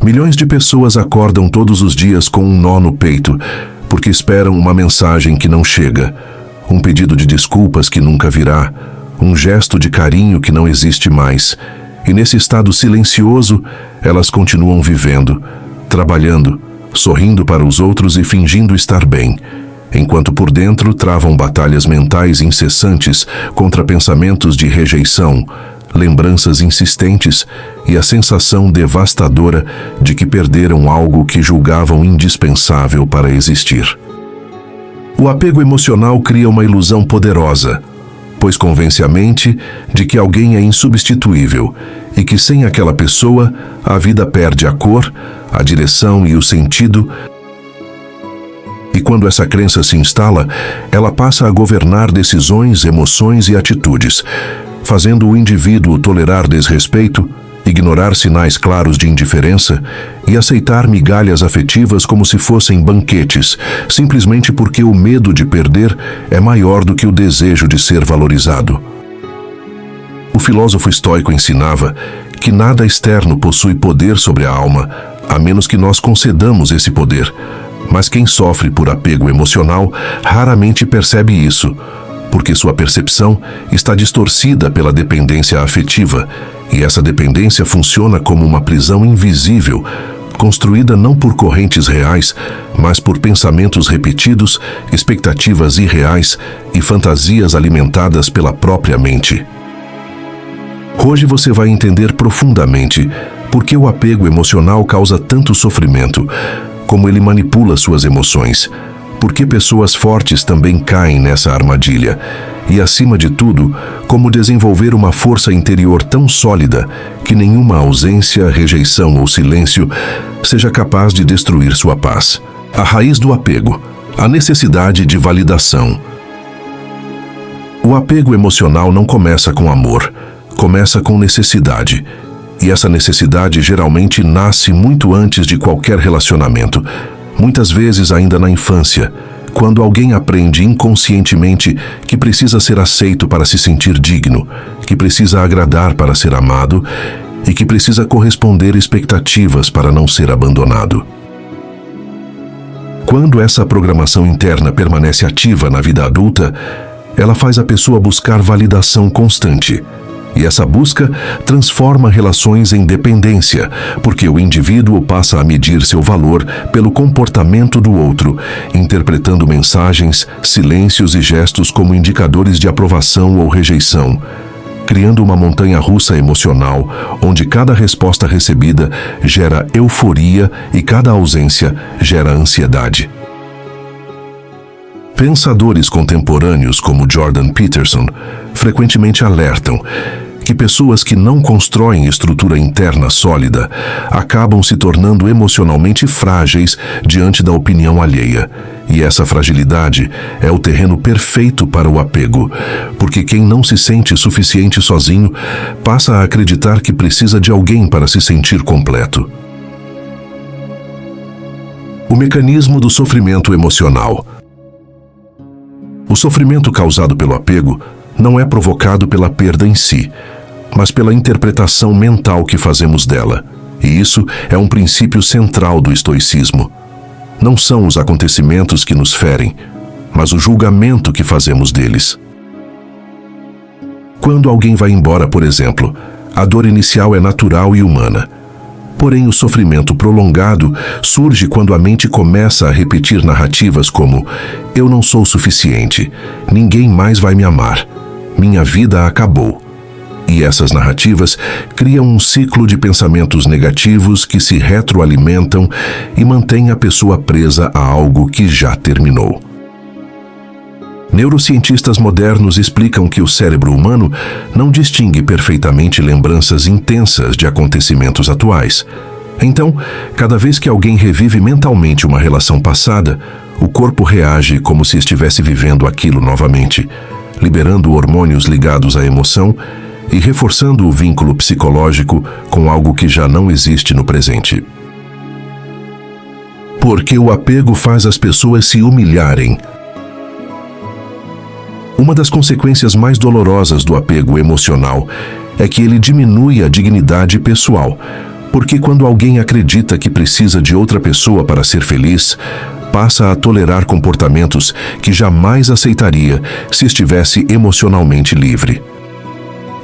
Milhões de pessoas acordam todos os dias com um nó no peito, porque esperam uma mensagem que não chega, um pedido de desculpas que nunca virá, um gesto de carinho que não existe mais. E nesse estado silencioso, elas continuam vivendo, trabalhando, sorrindo para os outros e fingindo estar bem, enquanto por dentro travam batalhas mentais incessantes contra pensamentos de rejeição, lembranças insistentes e a sensação devastadora de que perderam algo que julgavam indispensável para existir. O apego emocional cria uma ilusão poderosa, pois convence a mente de que alguém é insubstituível e que sem aquela pessoa a vida perde a cor, a direção e o sentido. E quando essa crença se instala, ela passa a governar decisões, emoções e atitudes, fazendo o indivíduo tolerar desrespeito, ignorar sinais claros de indiferença e aceitar migalhas afetivas como se fossem banquetes, simplesmente porque o medo de perder é maior do que o desejo de ser valorizado. O filósofo estoico ensinava que nada externo possui poder sobre a alma, a menos que nós concedamos esse poder. Mas quem sofre por apego emocional raramente percebe isso, porque sua percepção está distorcida pela dependência afetiva, e essa dependência funciona como uma prisão invisível, construída não por correntes reais, mas por pensamentos repetidos, expectativas irreais e fantasias alimentadas pela própria mente. Hoje você vai entender profundamente por que o apego emocional causa tanto sofrimento, como ele manipula suas emoções, por que pessoas fortes também caem nessa armadilha e, acima de tudo, como desenvolver uma força interior tão sólida que nenhuma ausência, rejeição ou silêncio seja capaz de destruir sua paz. A raiz do apego, a necessidade de validação. O apego emocional não começa com amor, começa com necessidade. E essa necessidade geralmente nasce muito antes de qualquer relacionamento, muitas vezes ainda na infância, quando alguém aprende inconscientemente que precisa ser aceito para se sentir digno, que precisa agradar para ser amado e que precisa corresponder expectativas para não ser abandonado. Quando essa programação interna permanece ativa na vida adulta, ela faz a pessoa buscar validação constante. E essa busca transforma relações em dependência, porque o indivíduo passa a medir seu valor pelo comportamento do outro, interpretando mensagens, silêncios e gestos como indicadores de aprovação ou rejeição, criando uma montanha-russa emocional, onde cada resposta recebida gera euforia e cada ausência gera ansiedade. Pensadores contemporâneos como Jordan Peterson frequentemente alertam que pessoas que não constroem estrutura interna sólida acabam se tornando emocionalmente frágeis diante da opinião alheia. E essa fragilidade é o terreno perfeito para o apego, porque quem não se sente suficiente sozinho passa a acreditar que precisa de alguém para se sentir completo. O mecanismo do sofrimento emocional. O sofrimento causado pelo apego não é provocado pela perda em si, mas pela interpretação mental que fazemos dela. E isso é um princípio central do estoicismo. Não são os acontecimentos que nos ferem, mas o julgamento que fazemos deles. Quando alguém vai embora, por exemplo, a dor inicial é natural e humana. Porém, o sofrimento prolongado surge quando a mente começa a repetir narrativas como "eu não sou suficiente, ninguém mais vai me amar, minha vida acabou". E essas narrativas criam um ciclo de pensamentos negativos que se retroalimentam e mantêm a pessoa presa a algo que já terminou. Neurocientistas modernos explicam que o cérebro humano não distingue perfeitamente lembranças intensas de acontecimentos atuais. Então, cada vez que alguém revive mentalmente uma relação passada, o corpo reage como se estivesse vivendo aquilo novamente, liberando hormônios ligados à emoção e reforçando o vínculo psicológico com algo que já não existe no presente. Porque o apego faz as pessoas se humilharem. Uma das consequências mais dolorosas do apego emocional é que ele diminui a dignidade pessoal, Porque quando alguém acredita que precisa de outra pessoa para ser feliz, passa a tolerar comportamentos que jamais aceitaria se estivesse emocionalmente livre.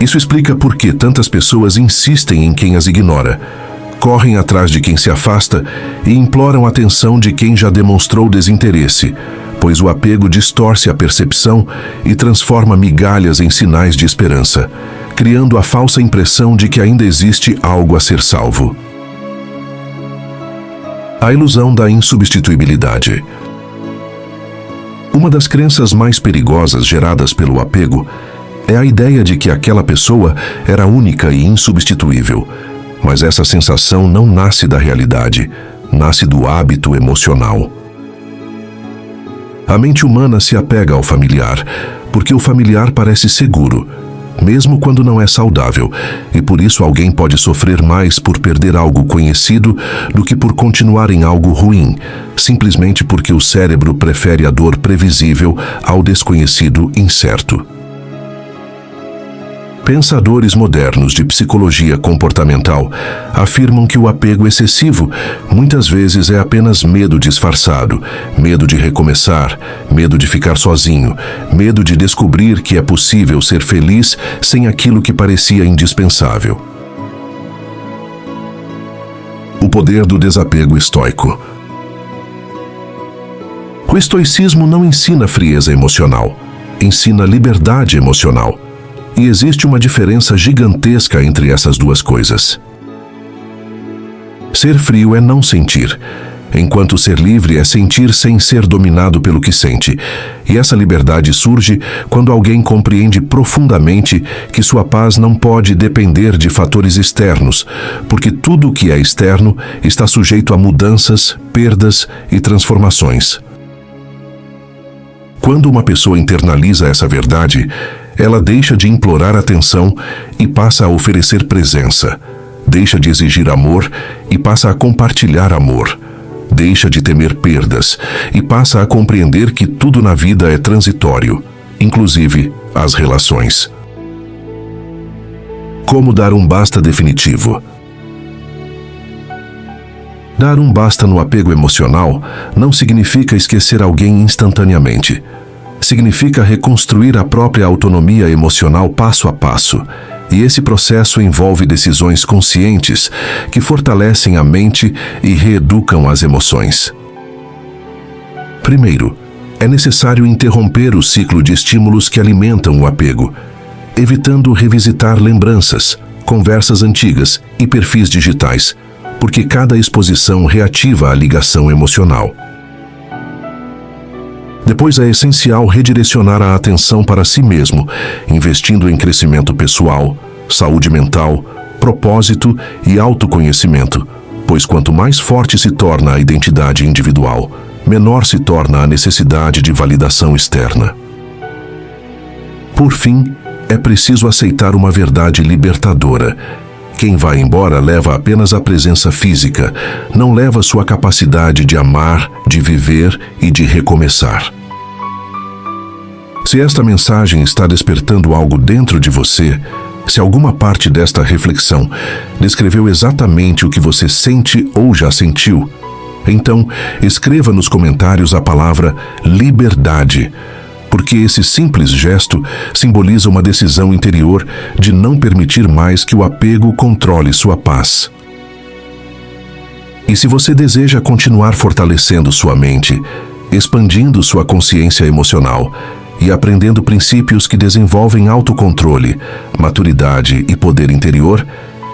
Isso explica por que tantas pessoas insistem em quem as ignora, correm atrás de quem se afasta e imploram a atenção de quem já demonstrou desinteresse, pois o apego distorce a percepção e transforma migalhas em sinais de esperança, criando a falsa impressão de que ainda existe algo a ser salvo. A ilusão da insubstituibilidade. Uma das crenças mais perigosas geradas pelo apego é a ideia de que aquela pessoa era única e insubstituível. Mas essa sensação não nasce da realidade, nasce do hábito emocional. A mente humana se apega ao familiar, porque o familiar parece seguro, mesmo quando não é saudável, e por isso alguém pode sofrer mais por perder algo conhecido do que por continuar em algo ruim, simplesmente porque o cérebro prefere a dor previsível ao desconhecido incerto. Pensadores modernos de psicologia comportamental afirmam que o apego excessivo muitas vezes é apenas medo disfarçado, medo de recomeçar, medo de ficar sozinho, medo de descobrir que é possível ser feliz sem aquilo que parecia indispensável. O poder do desapego estoico. O estoicismo não ensina frieza emocional, ensina liberdade emocional. E existe uma diferença gigantesca entre essas duas coisas. Ser frio é não sentir, enquanto ser livre é sentir sem ser dominado pelo que sente. E essa liberdade surge quando alguém compreende profundamente que sua paz não pode depender de fatores externos, porque tudo o que é externo está sujeito a mudanças, perdas e transformações. Quando uma pessoa internaliza essa verdade, ela deixa de implorar atenção e passa a oferecer presença. Deixa de exigir amor e passa a compartilhar amor. Deixa de temer perdas e passa a compreender que tudo na vida é transitório, inclusive as relações. Como dar um basta definitivo? Dar um basta no apego emocional não significa esquecer alguém instantaneamente. Significa reconstruir a própria autonomia emocional passo a passo. E esse processo envolve decisões conscientes que fortalecem a mente e reeducam as emoções. Primeiro, é necessário interromper o ciclo de estímulos que alimentam o apego, evitando revisitar lembranças, conversas antigas e perfis digitais, porque cada exposição reativa a ligação emocional. Depois é essencial redirecionar a atenção para si mesmo, investindo em crescimento pessoal, saúde mental, propósito e autoconhecimento, pois quanto mais forte se torna a identidade individual, menor se torna a necessidade de validação externa. Por fim, é preciso aceitar uma verdade libertadora. Quem vai embora leva apenas a presença física, não leva sua capacidade de amar, de viver e de recomeçar. Se esta mensagem está despertando algo dentro de você, se alguma parte desta reflexão descreveu exatamente o que você sente ou já sentiu, então escreva nos comentários a palavra liberdade, porque esse simples gesto simboliza uma decisão interior de não permitir mais que o apego controle sua paz. E se você deseja continuar fortalecendo sua mente, expandindo sua consciência emocional e aprendendo princípios que desenvolvem autocontrole, maturidade e poder interior,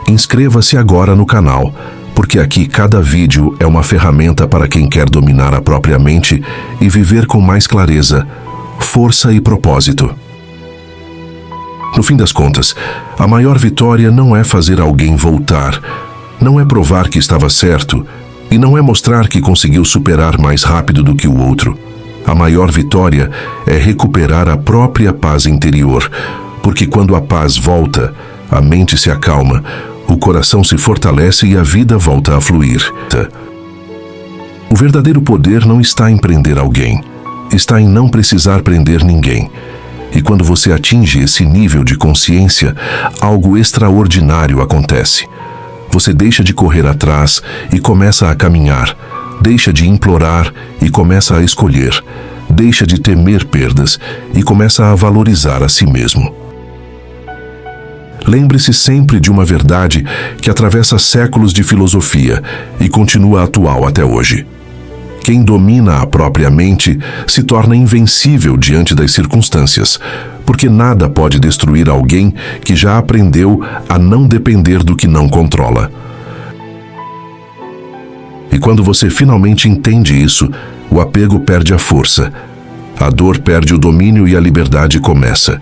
inscreva-se agora no canal, porque aqui cada vídeo é uma ferramenta para quem quer dominar a própria mente e viver com mais clareza, força e propósito. No fim das contas, a maior vitória não é fazer alguém voltar, não é provar que estava certo e não é mostrar que conseguiu superar mais rápido do que o outro. A maior vitória é recuperar a própria paz interior, porque quando a paz volta, a mente se acalma, o coração se fortalece e a vida volta a fluir. O verdadeiro poder não está em prender alguém, está em não precisar prender ninguém. E quando você atinge esse nível de consciência, algo extraordinário acontece. Você deixa de correr atrás e começa a caminhar. Deixa de implorar e começa a escolher. Deixa de temer perdas e começa a valorizar a si mesmo. Lembre-se sempre de uma verdade que atravessa séculos de filosofia e continua atual até hoje. Quem domina a própria mente se torna invencível diante das circunstâncias, porque nada pode destruir alguém que já aprendeu a não depender do que não controla. E quando você finalmente entende isso, o apego perde a força, a dor perde o domínio e a liberdade começa.